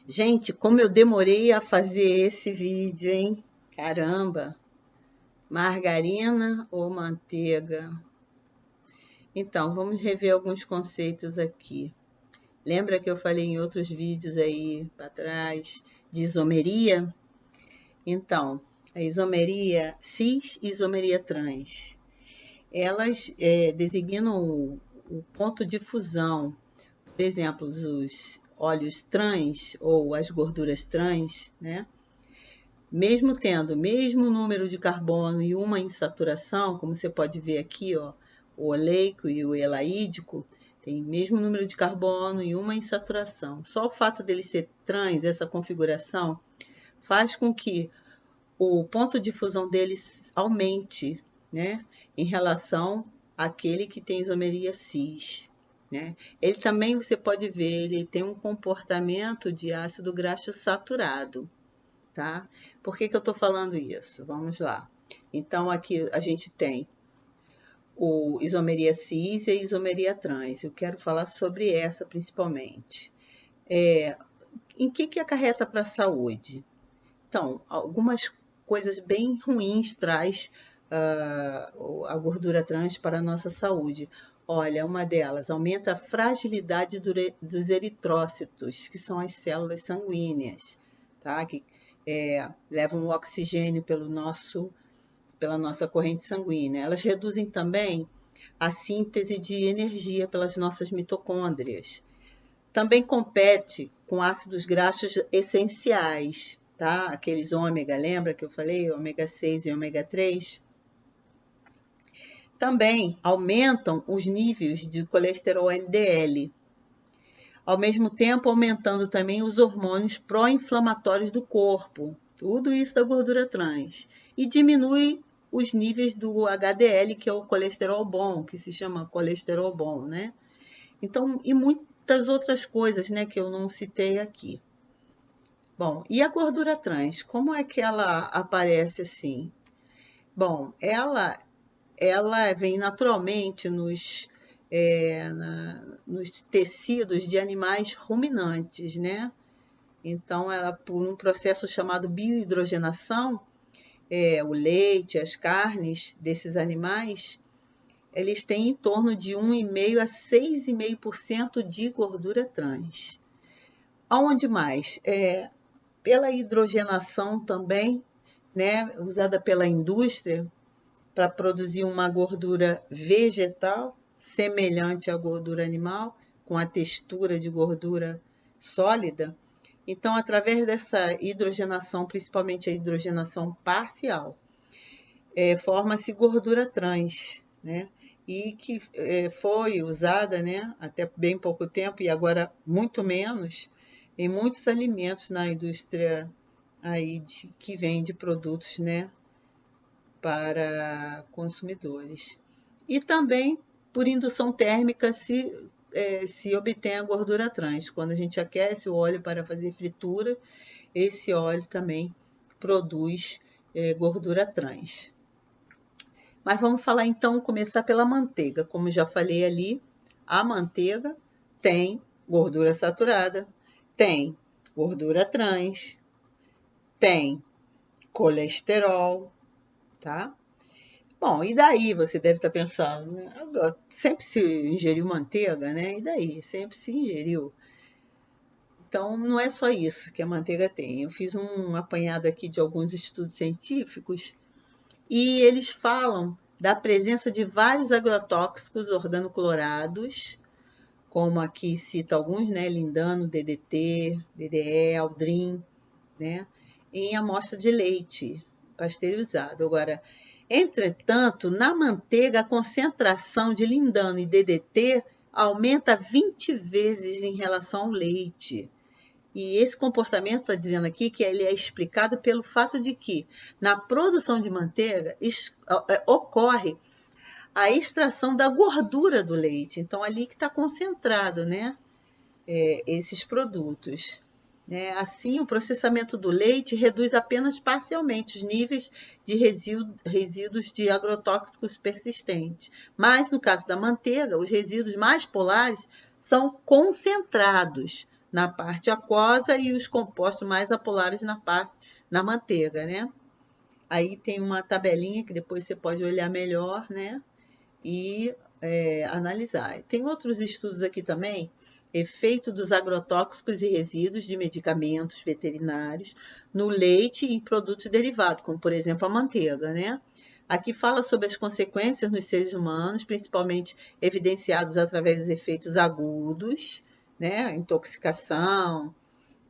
Gente, como eu demorei a fazer esse vídeo, hein? Caramba! Margarina ou manteiga? Então, vamos rever alguns conceitos aqui. Lembra que eu falei em outros vídeos aí para trás de isomeria? Então, a isomeria cis e isomeria trans, elas designam o ponto de fusão. Por exemplo, os óleos trans ou as gorduras trans, né? Mesmo tendo o mesmo número de carbono e uma insaturação, como você pode ver aqui, ó, o oleico e o elaídico, tem o mesmo número de carbono e uma insaturação. Só o fato dele ser trans, essa configuração, faz com que o ponto de fusão deles aumente, né, em relação àquele que tem isomeria cis. Né? Ele também, você pode ver, ele tem um comportamento de ácido graxo saturado. Tá? Por que eu estou falando isso? Vamos lá. Então, aqui a gente tem o isomeria cis e a isomeria trans. Eu quero falar sobre essa principalmente. Em que acarreta para a saúde? Então, algumas coisas bem ruins traz a gordura trans para a nossa saúde. Olha, uma delas aumenta a fragilidade dos eritrócitos, que são as células sanguíneas, tá? Que levam o oxigênio pela nossa corrente sanguínea. Elas reduzem também a síntese de energia pelas nossas mitocôndrias. Também compete com ácidos graxos essenciais, tá? Aqueles ômega, lembra que eu falei? Ômega 6 e ômega 3. Também aumentam os níveis de colesterol LDL, ao mesmo tempo aumentando também os hormônios pró-inflamatórios do corpo, tudo isso da gordura trans, e diminui os níveis do HDL, que é o colesterol bom, que se chama colesterol bom, né? Então, e muitas outras coisas, né, que eu não citei aqui. Bom, e a gordura trans, como é que ela aparece assim? Bom, ela vem naturalmente nos tecidos de animais ruminantes, né? Então, ela, por um processo chamado biohidrogenação, o leite, as carnes desses animais, eles têm em torno de 1,5% a 6,5% de gordura trans. Aonde mais? Pela hidrogenação também, né? Usada pela indústria para produzir uma gordura vegetal, semelhante à gordura animal, com a textura de gordura sólida. Então, através dessa hidrogenação, principalmente a hidrogenação parcial, forma-se gordura trans, né? E que foi usada, né, até bem pouco tempo e agora muito menos, em muitos alimentos na indústria aí que vende produtos, né, para consumidores. E também por indução térmica se obtém a gordura trans. Quando a gente aquece o óleo para fazer fritura, esse óleo também produz gordura trans. Mas vamos falar então, começar pela manteiga. Como já falei ali, a manteiga tem gordura saturada, tem gordura trans, tem colesterol, tá? Bom, e daí você deve estar pensando, né? Sempre se ingeriu manteiga, né? E daí? Sempre se ingeriu. Então, não é só isso que a manteiga tem. Eu fiz um apanhado aqui de alguns estudos científicos e eles falam da presença de vários agrotóxicos organoclorados, como aqui cita alguns, né? Lindano, DDT, DDE, Aldrin, né? Em amostra de leite pasteurizado. Agora, entretanto, na manteiga, a concentração de lindano e DDT aumenta 20 vezes em relação ao leite. E esse comportamento está dizendo aqui que ele é explicado pelo fato de que na produção de manteiga ocorre a extração da gordura do leite. Então, ali que está concentrado, né, esses produtos. Né? Assim, o processamento do leite reduz apenas parcialmente os níveis de resíduos de agrotóxicos persistentes. Mas, no caso da manteiga, os resíduos mais polares são concentrados na parte aquosa e os compostos mais apolares na manteiga, né? Aí tem uma tabelinha que depois você pode olhar melhor, né? E analisar. Tem outros estudos aqui também, efeito dos agrotóxicos e resíduos de medicamentos veterinários no leite e produtos derivados, como por exemplo a manteiga, né? Aqui fala sobre as consequências nos seres humanos, principalmente evidenciados através dos efeitos agudos, né? Intoxicação,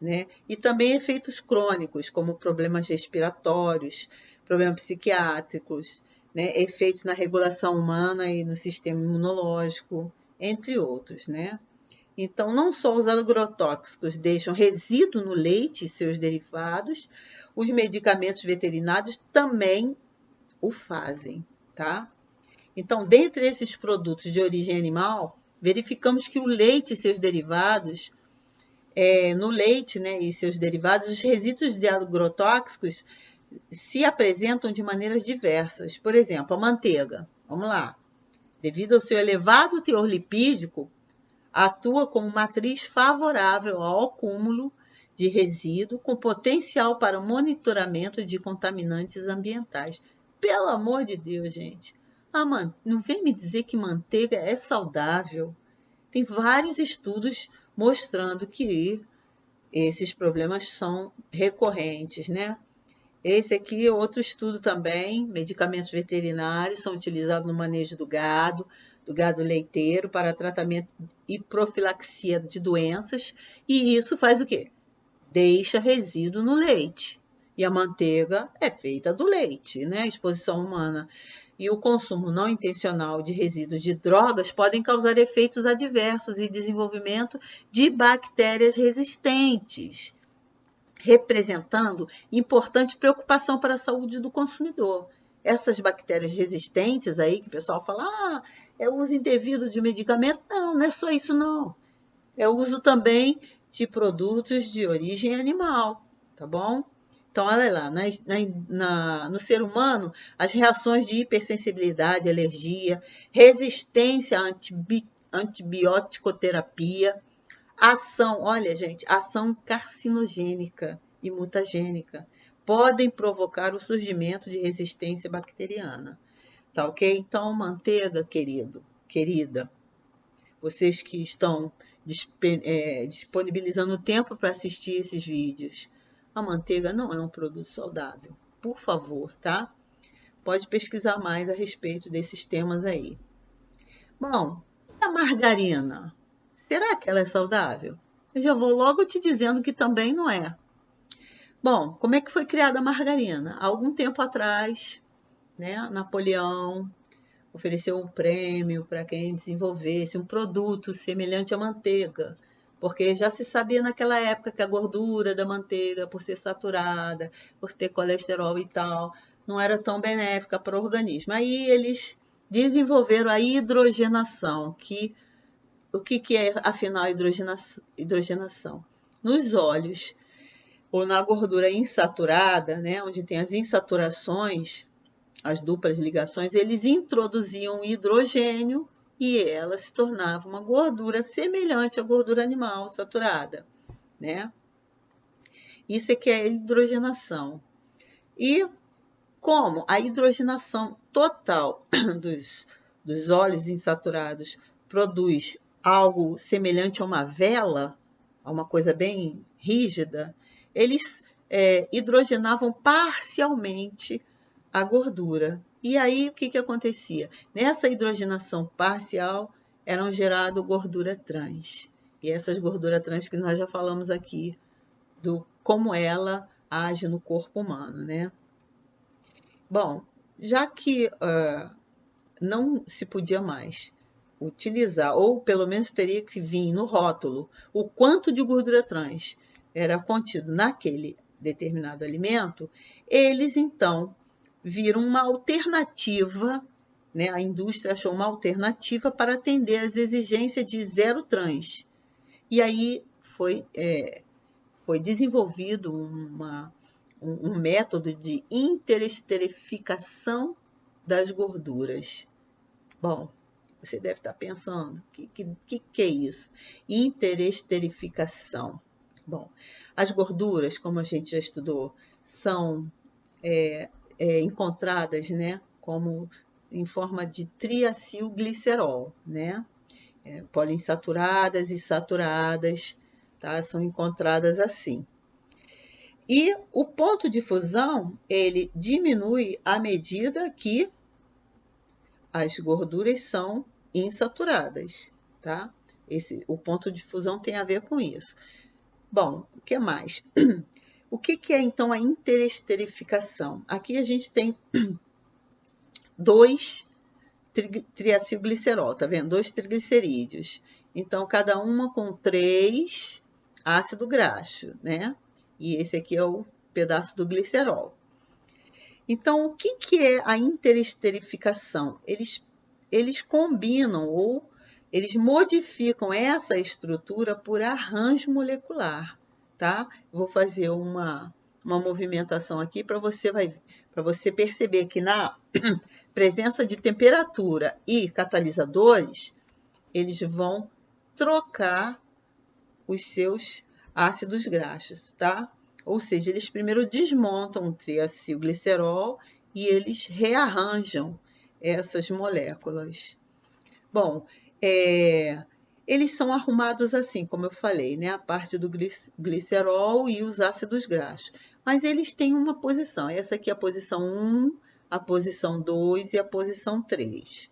né? E também efeitos crônicos, como problemas respiratórios, problemas psiquiátricos, né? Efeitos na regulação humana e no sistema imunológico, entre outros, né? Então, não só os agrotóxicos deixam resíduo no leite e seus derivados, os medicamentos veterinários também o fazem, tá? Então, dentre esses produtos de origem animal, verificamos que o leite e seus derivados, no leite, né, e seus derivados, os resíduos de agrotóxicos se apresentam de maneiras diversas. Por exemplo, a manteiga. Vamos lá. Devido ao seu elevado teor lipídico, atua como matriz favorável ao acúmulo de resíduo com potencial para o monitoramento de contaminantes ambientais. Pelo amor de Deus, gente. Não vem me dizer que manteiga é saudável. Tem vários estudos mostrando que esses problemas são recorrentes, né? Esse aqui é outro estudo também. Medicamentos veterinários são utilizados no manejo do gado leiteiro, para tratamento e profilaxia de doenças. E isso faz o quê? Deixa resíduo no leite. E a manteiga é feita do leite, né? Exposição humana e o consumo não intencional de resíduos de drogas podem causar efeitos adversos e desenvolvimento de bactérias resistentes, representando importante preocupação para a saúde do consumidor. Essas bactérias resistentes aí, que o pessoal fala, é o uso indevido de medicamento. Não, não é só isso não. É o uso também de produtos de origem animal, tá bom? Então, olha lá, no ser humano, as reações de hipersensibilidade, alergia, resistência à antibiótico-terapia, olha gente, ação carcinogênica e mutagênica podem provocar o surgimento de resistência bacteriana, tá ok? Então, manteiga, querida, vocês que estão disponibilizando tempo para assistir esses vídeos, a manteiga não é um produto saudável. Por favor, tá? Pode pesquisar mais a respeito desses temas aí. Bom, e a margarina? Será que ela é saudável? Eu já vou logo te dizendo que também não é. Bom, como é que foi criada a margarina? Há algum tempo atrás, né, Napoleão ofereceu um prêmio para quem desenvolvesse um produto semelhante à manteiga, porque já se sabia naquela época que a gordura da manteiga, por ser saturada, por ter colesterol e tal, não era tão benéfica para o organismo. Aí eles desenvolveram a hidrogenação, o que é, afinal, hidrogenação? Nos óleos ou na gordura insaturada, né, onde tem as insaturações, as duplas ligações, eles introduziam hidrogênio e ela se tornava uma gordura semelhante à gordura animal saturada, né? Isso é que é a hidrogenação. E como a hidrogenação total dos óleos insaturados produz algo semelhante a uma vela, a uma coisa bem rígida, eles hidrogenavam parcialmente a gordura. E aí, o que acontecia? Nessa hidrogenação parcial, eram geradas gordura trans. E essas gorduras trans que nós já falamos aqui, do como ela age no corpo humano, né? Bom, já que não se podia mais utilizar, ou pelo menos teria que vir no rótulo, o quanto de gordura trans era contido naquele determinado alimento, eles então viram uma alternativa, né? A indústria achou uma alternativa para atender às exigências de zero trans. E aí foi desenvolvido um método de interesterificação das gorduras. Bom, você deve estar pensando, o que é isso? Interesterificação. Bom, as gorduras, como a gente já estudou, são encontradas, né, como em forma de triacilglicerol, né? Poliinsaturadas e saturadas, tá? São encontradas assim. E o ponto de fusão, ele diminui à medida que as gorduras são insaturadas, tá? O ponto de fusão tem a ver com isso. Bom, o que mais? O que é, então, a interesterificação? Aqui a gente tem 2 triacilglicerol, tá vendo? 2 triglicerídeos. Então, cada uma com 3 ácido graxo, né? E esse aqui é o pedaço do glicerol. Então, o que é a interesterificação? Eles combinam ou eles modificam essa estrutura por arranjo molecular, tá? Vou fazer uma movimentação aqui para você perceber que na presença de temperatura e catalisadores, eles vão trocar os seus ácidos graxos, tá? Ou seja, eles primeiro desmontam o triacilglicerol e eles rearranjam essas moléculas. Bom, eles são arrumados assim, como eu falei, né? A parte do glicerol e os ácidos graxos. Mas eles têm uma posição. Essa aqui é a posição 1, a posição 2 e a posição 3.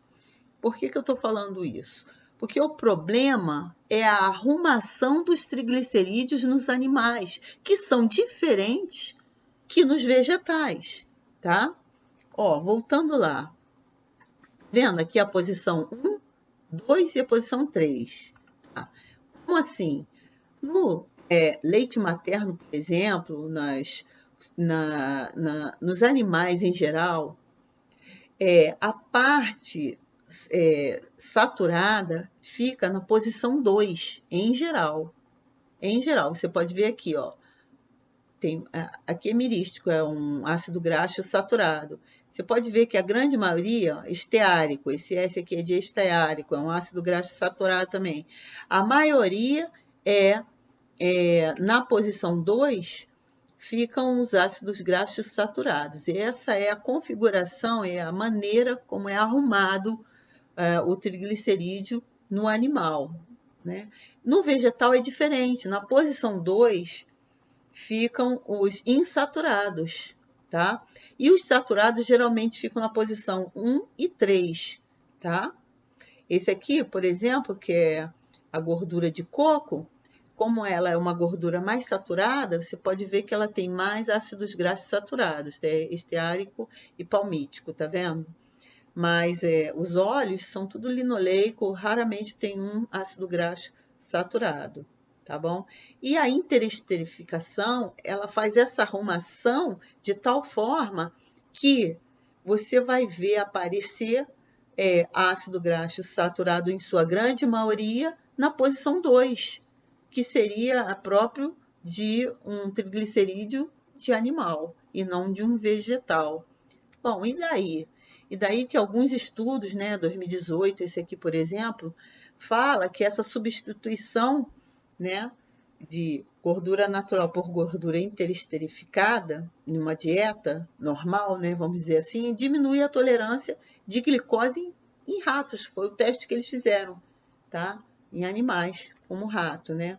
Por que eu estou falando isso? Porque o problema é a arrumação dos triglicerídeos nos animais, que são diferentes que nos vegetais, tá? Ó, voltando lá. Vendo aqui a posição 1, 2 e a posição 3. Tá? Como assim? No leite materno, por exemplo, nos animais em geral, a parte saturada fica na posição 2, em geral. Em geral, você pode ver aqui, ó. Aqui é mirístico, é um ácido graxo saturado. Você pode ver que a grande maioria é esteárico. Esse S aqui é de esteárico, é um ácido graxo saturado também. A maioria na posição 2, ficam os ácidos graxos saturados. E essa é a configuração, é a maneira como é arrumado o triglicerídeo no animal, né? No vegetal é diferente. Na posição 2 ficam os insaturados, tá? E os saturados geralmente ficam na posição 1 e 3, tá? Esse aqui, por exemplo, que é a gordura de coco, como ela é uma gordura mais saturada, você pode ver que ela tem mais ácidos graxos saturados, esteárico e palmítico, tá vendo? Mas os óleos são tudo linoleico, raramente tem um ácido graxo saturado, tá bom? E a interesterificação, ela faz essa arrumação de tal forma que você vai ver aparecer ácido graxo saturado em sua grande maioria na posição 2, que seria próprio de um triglicerídeo de animal e não de um vegetal. Bom, e daí? E daí que alguns estudos, né, 2018, esse aqui, por exemplo, fala que essa substituição, né, de gordura natural por gordura interesterificada numa dieta normal, né, vamos dizer assim, diminui a tolerância de glicose em ratos. Foi o teste que eles fizeram, tá? Em animais, como rato, né?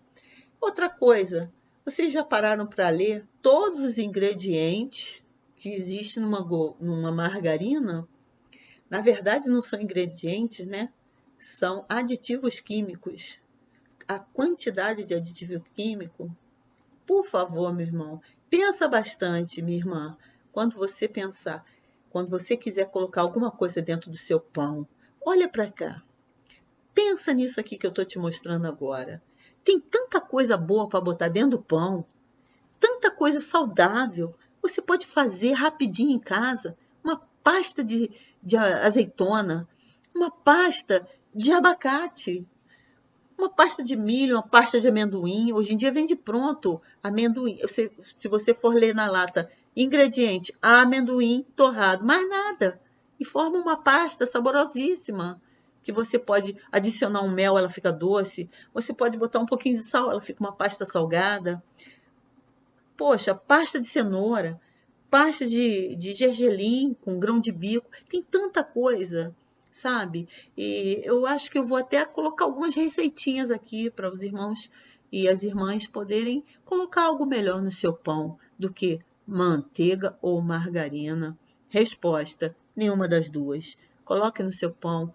Outra coisa, vocês já pararam para ler todos os ingredientes que existem numa margarina? Na verdade, não são ingredientes, né? São aditivos químicos. A quantidade de aditivo químico, por favor, meu irmão, pensa bastante, minha irmã, quando você pensar, quando você quiser colocar alguma coisa dentro do seu pão, olha para cá. Pensa nisso aqui que eu estou te mostrando agora. Tem tanta coisa boa para botar dentro do pão, tanta coisa saudável. Você pode fazer rapidinho em casa uma pasta de azeitona, uma pasta de abacate, uma pasta de milho, uma pasta de amendoim. Hoje em dia vende pronto amendoim. Se você for ler na lata, ingrediente, amendoim torrado, mais nada. E forma uma pasta saborosíssima. que você pode adicionar um mel, ela fica doce. Você pode botar um pouquinho de sal, ela fica uma pasta salgada. Poxa, pasta de cenoura, pasta de gergelim com grão de bico, tem tanta coisa, sabe? E eu acho que eu vou até colocar algumas receitinhas aqui para os irmãos e as irmãs poderem colocar algo melhor no seu pão do que manteiga ou margarina. Resposta: nenhuma das duas. Coloque no seu pão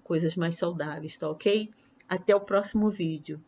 coisas mais saudáveis, tá ok? Até o próximo vídeo.